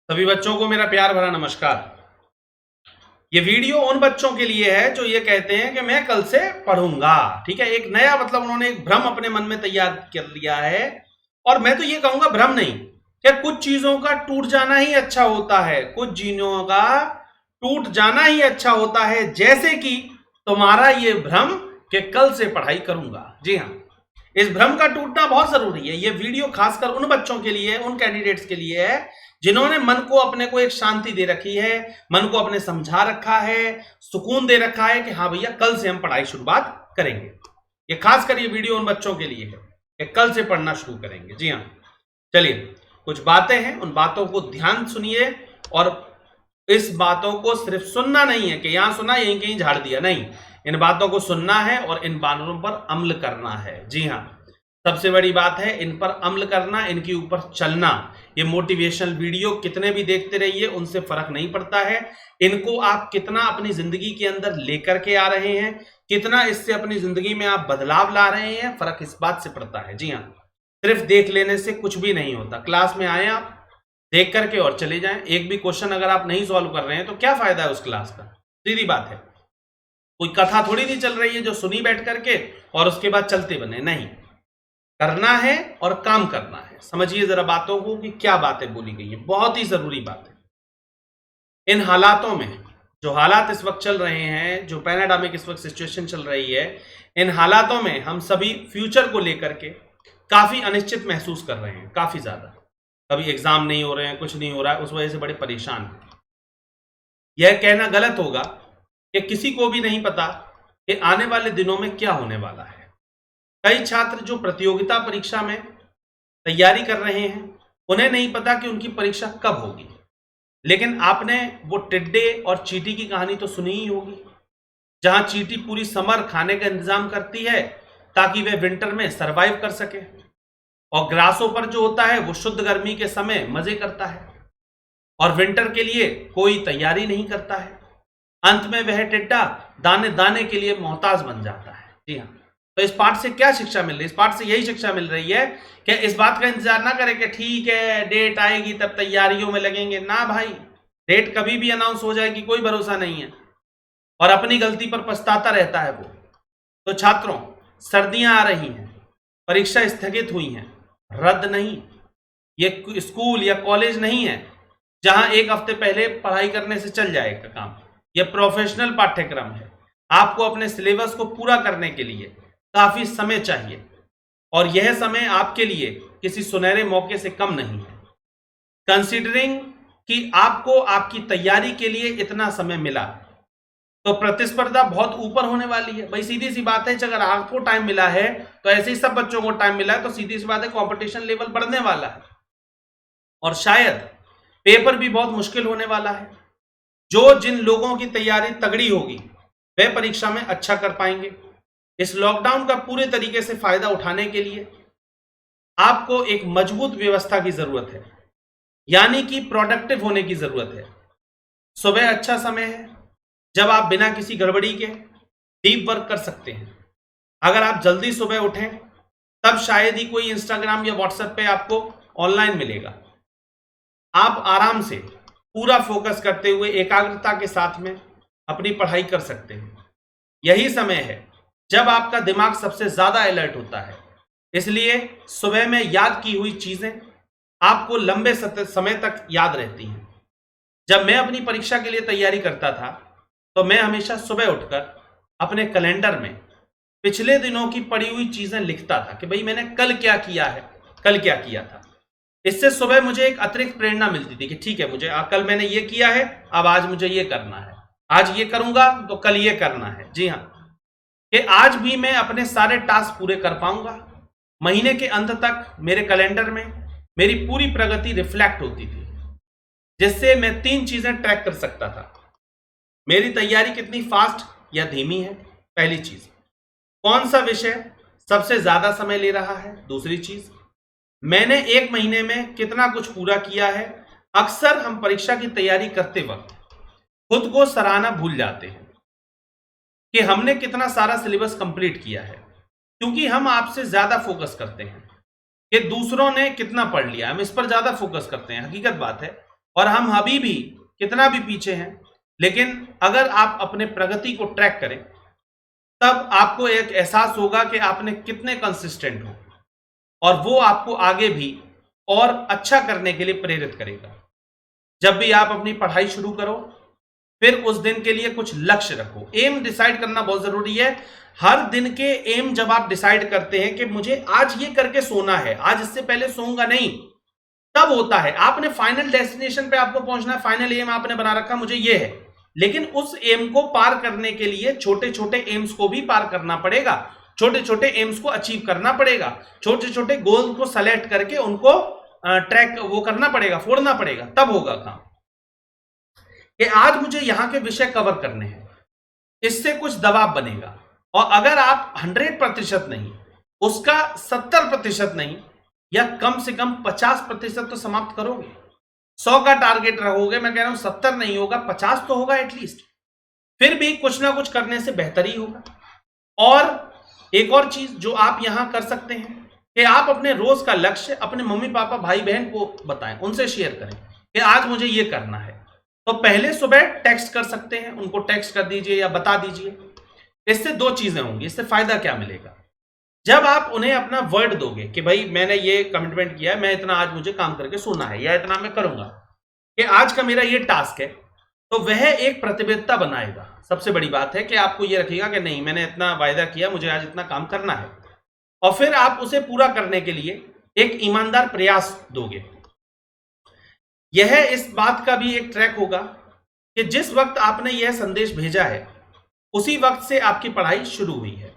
सभी बच्चों को मेरा प्यार भरा नमस्कार। ये वीडियो उन बच्चों के लिए है जो ये कहते हैं कि मैं कल से पढ़ूंगा। ठीक है, एक नया मतलब उन्होंने एक भ्रम अपने मन में तैयार कर लिया है। और मैं तो ये कहूंगा भ्रम नहीं, कि कुछ चीजों का टूट जाना ही अच्छा होता है, कुछ चीजों का टूट जाना ही अच्छा होता है। जैसे कि तुम्हारा ये भ्रम कि कल से पढ़ाई करूंगा। जी हाँ, इस भ्रम का टूटना बहुत जरूरी है। ये वीडियो खासकर उन बच्चों के लिए, उन कैंडिडेट्स के लिए है जिन्होंने मन को अपने को एक शांति दे रखी है, मन को अपने समझा रखा है, सुकून दे रखा है कि हाँ भैया कल से हम पढ़ाई शुरुआत करेंगे। ये खासकर ये वीडियो उन बच्चों के लिए है कि कल से पढ़ना शुरू करेंगे। जी हाँ, चलिए कुछ बातें हैं, उन बातों को ध्यान सुनिए। और इस बातों को सिर्फ सुनना नहीं है कि यहां सुना यहीं कहीं झाड़ दिया, नहीं, इन बातों को सुनना है और इन बातों पर अमल करना है। जी हाँ, सबसे बड़ी बात है इन पर अमल करना, इनके ऊपर चलना। ये मोटिवेशनल वीडियो कितने भी देखते रहिए उनसे फर्क नहीं पड़ता है। इनको आप कितना अपनी जिंदगी के अंदर लेकर के आ रहे हैं, कितना इससे अपनी जिंदगी में आप बदलाव ला रहे हैं, फर्क इस बात से पड़ता है। जी हाँ, सिर्फ देख लेने से कुछ भी नहीं होता। क्लास में आए आप, देख करके और चले जाएं। एक भी क्वेश्चन अगर आप नहीं सॉल्व कर रहे हैं तो क्या फायदा है उस क्लास का? सीधी बात है, कोई कथा थोड़ी नहीं चल रही है जो सुनी बैठ करके और उसके बाद चलते बने। नहीं, करना है और काम करना है। समझिए जरा बातों को कि क्या बातें बोली गई है, बहुत ही जरूरी बात है। इन हालातों में, जो हालात इस वक्त चल रहे हैं, जो पैनाडेमिक इस वक्त सिचुएशन चल रही है, इन हालातों में हम सभी फ्यूचर को लेकर के काफी अनिश्चित महसूस कर रहे हैं, काफी ज्यादा। कभी एग्जाम नहीं हो रहे हैं, कुछ नहीं हो रहा है, उस वजह से बड़े परेशान हैं। यह कहना गलत होगा कि किसी को भी नहीं पता कि आने वाले दिनों में क्या होने वाला है। कई छात्र जो प्रतियोगिता परीक्षा में तैयारी कर रहे हैं उन्हें नहीं पता कि उनकी परीक्षा कब होगी। लेकिन आपने वो टिड्डे और चींटी की कहानी तो सुनी ही होगी, जहां चींटी पूरी समर खाने का इंतजाम करती है ताकि वे विंटर में सरवाइव कर सके, और ग्रासोपर जो होता है वो शुद्ध गर्मी के समय मजे करता है और विंटर के लिए कोई तैयारी नहीं करता है। अंत में वह टिड्डा दाने दाने के लिए मोहताज बन जाता है। जी हाँ, तो इस पाठ से क्या शिक्षा मिल रही है? इस पाठ से यही शिक्षा मिल रही है कि इस बात का इंतजार ना करें कि ठीक है डेट आएगी तब तैयारियों में लगेंगे। ना भाई, डेट कभी भी अनाउंस हो जाएगी, कोई भरोसा नहीं है, और अपनी गलती पर पछताता रहता है वो। तो छात्रों, सर्दियां आ रही हैं, परीक्षा स्थगित हुई हैं, रद्द नहीं। ये स्कूल या कॉलेज नहीं है जहां एक हफ्ते पहले पढ़ाई करने से चल जाएगा काम। यह प्रोफेशनल पाठ्यक्रम है। आपको अपने सिलेबस को पूरा करने के लिए काफी समय चाहिए, और यह समय आपके लिए किसी सुनहरे मौके से कम नहीं है। कंसीडरिंग कि आपको आपकी तैयारी के लिए इतना समय मिला, तो प्रतिस्पर्धा बहुत ऊपर होने वाली है। भाई सीधी सी बात है, अगर आपको टाइम मिला है तो ऐसे ही सब बच्चों को टाइम मिला है, तो सीधी सी बात है कंपटीशन लेवल बढ़ने वाला है और शायद पेपर भी बहुत मुश्किल होने वाला है। जिन लोगों की तैयारी तगड़ी होगी वे परीक्षा में अच्छा कर पाएंगे। इस लॉकडाउन का पूरे तरीके से फायदा उठाने के लिए आपको एक मजबूत व्यवस्था की जरूरत है, यानी कि प्रोडक्टिव होने की जरूरत है। सुबह अच्छा समय है जब आप बिना किसी गड़बड़ी के डीप वर्क कर सकते हैं। अगर आप जल्दी सुबह उठें तब शायद ही कोई इंस्टाग्राम या व्हाट्सएप पे आपको ऑनलाइन मिलेगा। आप आराम से पूरा फोकस करते हुए एकाग्रता के साथ में अपनी पढ़ाई कर सकते हैं। यही समय है जब आपका दिमाग सबसे ज्यादा अलर्ट होता है, इसलिए सुबह में याद की हुई चीजें आपको लंबे समय तक याद रहती हैं। जब मैं अपनी परीक्षा के लिए तैयारी करता था तो मैं हमेशा सुबह उठकर अपने कैलेंडर में पिछले दिनों की पड़ी हुई चीजें लिखता था कि भाई मैंने कल क्या किया है, कल क्या किया था। इससे सुबह मुझे एक अतिरिक्त प्रेरणा मिलती थी कि ठीक है, मुझे कल मैंने ये किया है, अब आज मुझे ये करना है, आज ये करूंगा तो कल ये करना है। जी हाँ, कि आज भी मैं अपने सारे टास्क पूरे कर पाऊंगा। महीने के अंत तक मेरे कैलेंडर में मेरी पूरी प्रगति रिफ्लेक्ट होती थी, जिससे मैं 3 चीजें ट्रैक कर सकता था। मेरी तैयारी कितनी फास्ट या धीमी है, पहली चीज। कौन सा विषय सबसे ज्यादा समय ले रहा है, दूसरी चीज। मैंने 1 महीने में कितना कुछ पूरा किया है। अक्सर हम परीक्षा की तैयारी करते वक्त खुद को सराहना भूल जाते हैं कि हमने कितना सारा सिलेबस कंप्लीट किया है, क्योंकि हम आपसे ज्यादा फोकस करते हैं कि दूसरों ने कितना पढ़ लिया, हम इस पर ज्यादा फोकस करते हैं, हकीकत बात है। और हम अभी भी कितना भी पीछे हैं, लेकिन अगर आप अपने प्रगति को ट्रैक करें तब आपको एक एहसास होगा कि आपने कितने कंसिस्टेंट हो, और वो आपको आगे भी और अच्छा करने के लिए प्रेरित करेगा। जब भी आप अपनी पढ़ाई शुरू करो, फिर उस दिन के लिए कुछ लक्ष्य रखो। एम डिसाइड करना बहुत जरूरी है। हर दिन के एम जब आप डिसाइड करते हैं कि मुझे आज ये करके सोना है, आज इससे पहले सोऊंगा नहीं, तब होता है। आपने फाइनल डेस्टिनेशन पे आपको पहुंचना है, फाइनल एम आपने बना रखा मुझे ये है, लेकिन उस एम को पार करने के लिए छोटे छोटे एम्स को भी पार करना पड़ेगा, छोटे छोटे एम्स को अचीव करना पड़ेगा, छोटे छोटे गोल को सेलेक्ट करके उनको ट्रैक वो करना पड़ेगा, फोड़ना पड़ेगा, तब होगा काम। कि आज मुझे यहां के विषय कवर करने हैं, इससे कुछ दबाव बनेगा, और अगर आप 100% नहीं, उसका 70% नहीं, या कम से कम 50% तो समाप्त करोगे। 100 का टारगेट रखोगे, मैं कह रहा हूं 70 नहीं होगा, 50 तो होगा एटलीस्ट, फिर भी कुछ ना कुछ करने से बेहतर ही होगा। और एक और चीज जो आप यहां कर सकते हैं कि आप अपने रोज का लक्ष्य अपने मम्मी पापा भाई बहन को बताएं, उनसे शेयर करें कि आज मुझे ये करना है। तो पहले सुबह टेक्स्ट कर सकते हैं, उनको टेक्स्ट कर दीजिए या बता दीजिए। इससे दो चीजें होंगी। इससे फायदा क्या मिलेगा? जब आप उन्हें अपना वर्ड दोगे कि भाई मैंने ये कमिटमेंट किया है, मैं इतना आज मुझे काम करके सोना है, या इतना मैं करूंगा, कि आज का मेरा ये टास्क है, तो वह एक प्रतिबद्धता बनाएगा। सबसे बड़ी बात है कि आपको ये रखेगा कि नहीं, मैंने इतना वायदा किया, मुझे आज इतना काम करना है, और फिर आप उसे पूरा करने के लिए एक ईमानदार प्रयास दोगे। यह इस बात का भी एक ट्रैक होगा कि जिस वक्त आपने यह संदेश भेजा है उसी वक्त से आपकी पढ़ाई शुरू हुई है,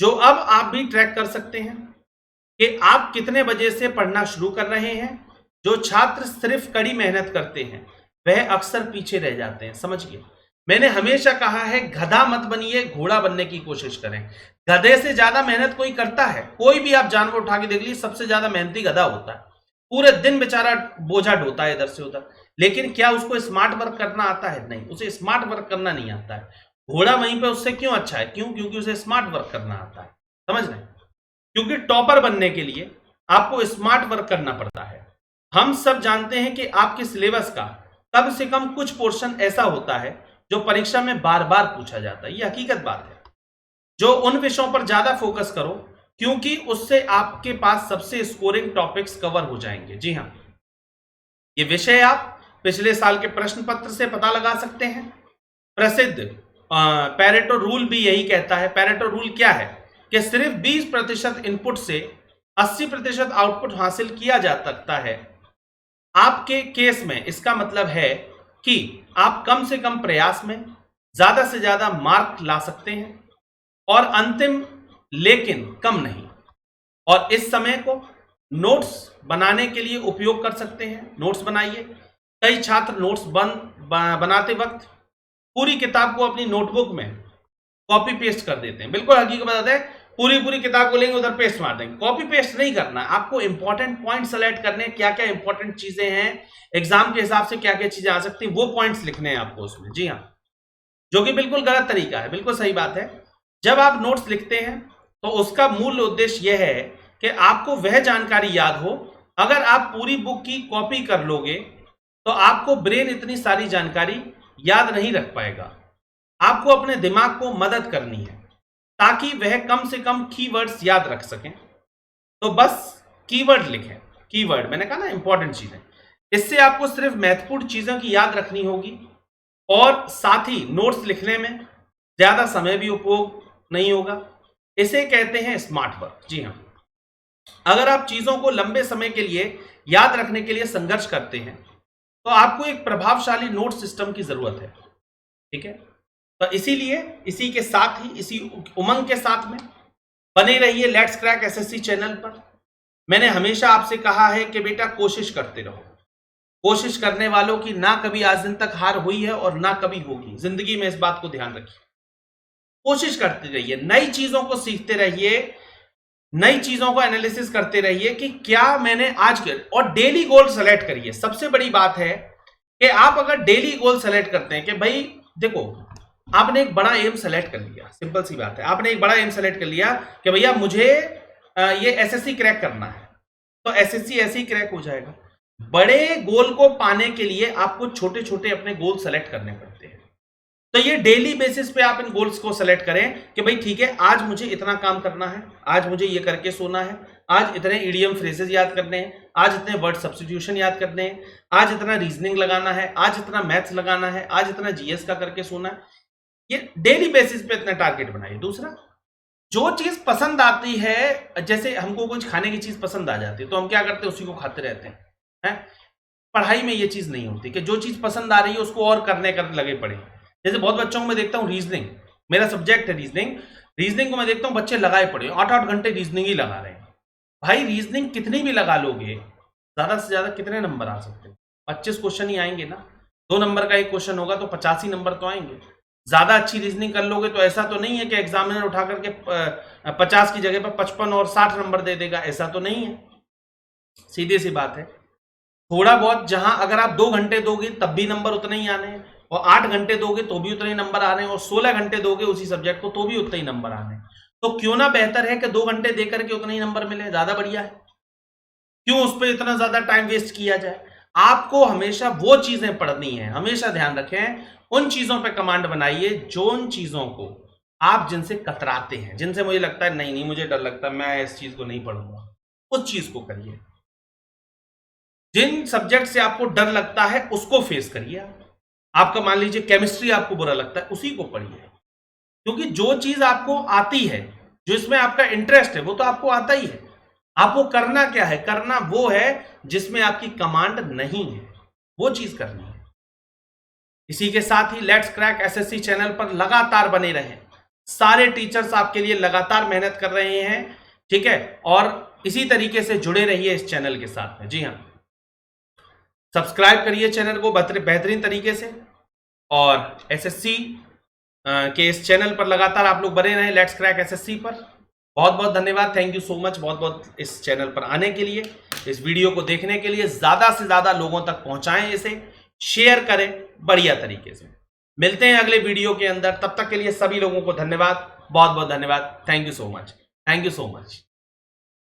जो अब आप भी ट्रैक कर सकते हैं कि आप कितने बजे से पढ़ना शुरू कर रहे हैं। जो छात्र सिर्फ कड़ी मेहनत करते हैं वह अक्सर पीछे रह जाते हैं, समझिए। मैंने हमेशा कहा है, गधा मत बनिए, घोड़ा बनने की कोशिश करें। गधे से ज्यादा मेहनत कोई करता है? कोई भी आप जानवर उठा के देख लीजिए, सबसे ज्यादा मेहनती गधा होता है। पूरे दिन बेचारा बोझा ढोता है इधर से उधर, लेकिन क्या उसको स्मार्ट वर्क करना आता है? नहीं, उसे स्मार्ट वर्क करना नहीं आता है। घोड़ा वहीं पे उससे क्यों अच्छा है? क्यों? क्योंकि उसे स्मार्ट वर्क करना आता है, समझ रहे हैं? क्योंकि टॉपर बनने के लिए आपको स्मार्ट वर्क करना पड़ता है। हम सब जानते हैं कि आपके सिलेबस का कम से कम कुछ पोर्शन ऐसा होता है जो परीक्षा में बार बार पूछा जाता है, ये हकीकत बात है। जो उन विषयों पर ज्यादा फोकस करो, क्योंकि उससे आपके पास सबसे स्कोरिंग टॉपिक्स कवर हो जाएंगे। जी हाँ, ये विषय आप पिछले साल के प्रश्न पत्र से पता लगा सकते हैं। प्रसिद्ध पैरेटो रूल भी यही कहता है। पैरेटो रूल क्या है? कि सिर्फ 20% इनपुट से 80% आउटपुट हासिल किया जा सकता है। आपके केस में इसका मतलब है कि आप कम से कम प्रयास में ज्यादा से ज्यादा मार्क ला सकते हैं, और अंतिम लेकिन कम नहीं। और इस समय को नोट्स बनाने के लिए उपयोग कर सकते हैं। नोट्स बनाइए। कई छात्र नोट्स बनाते वक्त पूरी किताब को अपनी नोटबुक में कॉपी पेस्ट कर देते हैं। बिल्कुल हकीकत बताते हैं, पूरी किताब को लेंगे, उधर पेस्ट मार देंगे। कॉपी पेस्ट नहीं करना, आपको इंपॉर्टेंट पॉइंट सेलेक्ट करने, क्या क्या इंपॉर्टेंट चीजें हैं, एग्जाम के हिसाब से क्या क्या चीजें आ सकती हैं, वो पॉइंट्स लिखने हैं आपको उसमें। जी हाँ, जो कि बिल्कुल गलत तरीका है, बिल्कुल सही बात है। जब आप नोट्स लिखते हैं तो उसका मूल उद्देश्य यह है कि आपको वह जानकारी याद हो। अगर आप पूरी बुक की कॉपी कर लोगे तो आपको ब्रेन इतनी सारी जानकारी याद नहीं रख पाएगा। आपको अपने दिमाग को मदद करनी है ताकि वह कम से कम कीवर्ड्स याद रख सकें। तो बस कीवर्ड लिखें। कीवर्ड मैंने कहा ना, इंपॉर्टेंट चीजें। इससे आपको सिर्फ महत्वपूर्ण चीजों की याद रखनी होगी, और साथ ही नोट्स लिखने में ज्यादा समय भी उपयोग नहीं होगा। इसे कहते हैं स्मार्ट वर्क। जी हाँ, अगर आप चीजों को लंबे समय के लिए याद रखने के लिए संघर्ष करते हैं तो आपको एक प्रभावशाली नोट सिस्टम की जरूरत है। ठीक है, तो इसीलिए इसी के साथ ही, इसी उमंग के साथ में बने रहिए लेट्स क्रैक एसएससी चैनल पर। मैंने हमेशा आपसे कहा है कि बेटा कोशिश करते रहो। कोशिश करने वालों की ना कभी आज दिन तक हार हुई है और ना कभी होगी जिंदगी में। इस बात को ध्यान रखिए। कोशिश करते रहिए, नई चीजों को सीखते रहिए, नई चीजों को एनालिसिस करते रहिए कि क्या मैंने आज किया, और डेली गोल सेलेक्ट करिए। सबसे बड़ी बात है कि आप अगर डेली गोल सेलेक्ट करते हैं कि भाई देखो, आपने एक बड़ा एम सेलेक्ट कर लिया, सिंपल सी बात है, आपने एक बड़ा एम सेलेक्ट कर लिया कि भैया मुझे ये एसएससी क्रैक करना है, तो एसएससी ऐसे ही क्रैक हो जाएगा। बड़े गोल को पाने के लिए आपको छोटे छोटे अपने गोल सेलेक्ट करने पड़ते हैं। तो ये डेली बेसिस पे आप इन गोल्स को सेलेक्ट करें कि भाई ठीक है, आज मुझे इतना काम करना है, आज मुझे ये करके सोना है, आज इतने इडियम फ्रेजेस याद करने हैं, आज इतने वर्ड सब्स्टिट्यूशन याद करने हैं, आज इतना रीजनिंग लगाना है, आज इतना मैथ्स लगाना है, आज इतना जीएस का करके सोना है। ये डेली बेसिस पे इतना टारगेट बनाइए। दूसरा, जो चीज पसंद आती है, जैसे हमको कुछ खाने की चीज पसंद आ जाती है तो हम क्या करते हैं, उसी को खाते रहते हैं। पढ़ाई में ये चीज नहीं होती कि जो चीज पसंद आ रही है उसको और करने कर लगे पड़े। जैसे बहुत बच्चों को मैं देखता हूँ, रीजनिंग मेरा सब्जेक्ट है, रीजनिंग को मैं देखता हूँ बच्चे लगाए पड़े 8-8 घंटे रीजनिंग ही लगा रहे हैं। भाई रीजनिंग कितनी भी लगा लोगे, ज्यादा से ज्यादा कितने नंबर आ सकते हैं? 25 क्वेश्चन ही आएंगे ना। 2 नंबर का एक क्वेश्चन होगा तो 85 नंबर तो आएंगे। ज्यादा अच्छी रीजनिंग कर लोगे तो ऐसा तो नहीं है कि एग्जामिनर उठा करके 50 की जगह पर 55 और 60 नंबर दे देगा, ऐसा तो नहीं है। सीधी सी बात है। थोड़ा बहुत जहां अगर आप 2 घंटे दोगे तब भी नंबर उतने ही आने हैं, और 8 घंटे दोगे तो भी उतने ही नंबर आ रहे हैं, और 16 घंटे दोगे उसी सब्जेक्ट को तो भी उतने ही नंबर आने हैं। तो क्यों ना बेहतर है कि 2 घंटे देकर के उतने ही नंबर मिले, ज्यादा बढ़िया है। क्यों उस पर इतना ज्यादा टाइम वेस्ट किया जाए? आपको हमेशा वो चीजें पढ़नी है। हमेशा ध्यान रखें, उन चीजों पे कमांड बनाइए जो उन चीजों को आप जिनसे कतराते हैं, जिनसे मुझे लगता है नहीं मुझे डर लगता है, मैं इस चीज को नहीं पढ़ूंगा, उस चीज को करिए। जिन सब्जेक्ट से आपको डर लगता है उसको फेस करिए। आपका मान लीजिए केमिस्ट्री आपको बुरा लगता है, उसी को पढ़िए। क्योंकि जो चीज आपको आती है, जो इसमें आपका इंटरेस्ट है, वो तो आपको आता ही है। आपको करना क्या है? करना वो है जिसमें आपकी कमांड नहीं है, वो चीज करनी है। इसी के साथ ही लेट्स क्रैक एसएससी चैनल पर लगातार बने रहें। सारे टीचर्स आपके लिए लगातार मेहनत कर रहे हैं, ठीक है? और इसी तरीके से जुड़े रहिए इस चैनल के साथ में। जी हाँ, सब्सक्राइब करिए चैनल को बेहतरीन तरीके से, और एसएससी के इस चैनल पर लगातार आप लोग बने रहें, लेट्स क्रैक एसएससी पर। बहुत बहुत धन्यवाद, थैंक यू सो मच बहुत बहुत इस चैनल पर आने के लिए, इस वीडियो को देखने के लिए। ज्यादा से ज्यादा लोगों तक पहुंचाएं इसे, शेयर करें बढ़िया तरीके से। मिलते हैं अगले वीडियो के अंदर, तब तक के लिए सभी लोगों को धन्यवाद, बहुत बहुत धन्यवाद। Thank you so much, thank you so much.